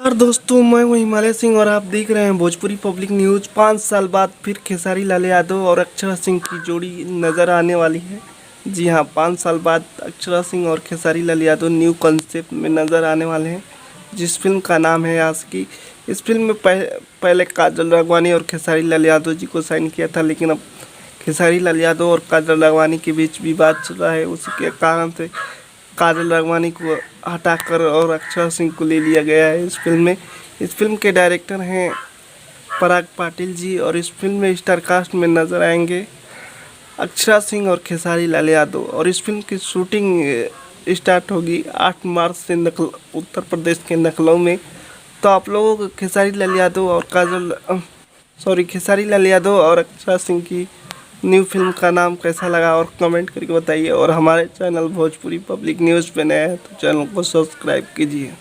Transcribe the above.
और दोस्तों, मैं हूं हिमालय सिंह और आप देख रहे हैं भोजपुरी पब्लिक न्यूज़। 5 साल बाद फिर खेसारी लाल यादव और अक्षरा सिंह की जोड़ी नज़र आने वाली है। जी हां, 5 साल बाद अक्षरा सिंह और खेसारी लाल यादव न्यू कॉन्सेप्ट में नज़र आने वाले हैं, जिस फिल्म का नाम है आशिकी। इस फिल्म में पहले काजल राघवानी और खेसारी लाल यादव जी को साइन किया था, लेकिन अब खेसारी लाल यादव और काजल राघवानी के बीच विवाद चल रहा है। उसी के कारण से काजल राघवानी को हटाकर और अक्षरा सिंह को ले लिया गया है इस फिल्म में। इस फिल्म के डायरेक्टर हैं पराग पाटिल जी और इस फिल्म में स्टार कास्ट में नज़र आएंगे अक्षरा सिंह और खेसारी लाल यादव। और इस फिल्म की शूटिंग स्टार्ट होगी 8 मार्च से उत्तर प्रदेश के लखनऊ में। तो आप लोगों को खेसारी लाल यादव और अक्षरा सिंह की न्यू फिल्म का नाम कैसा लगा और कमेंट करके बताइए। और हमारे चैनल भोजपुरी पब्लिक न्यूज़ पे नए हैं तो चैनल को सब्सक्राइब कीजिए।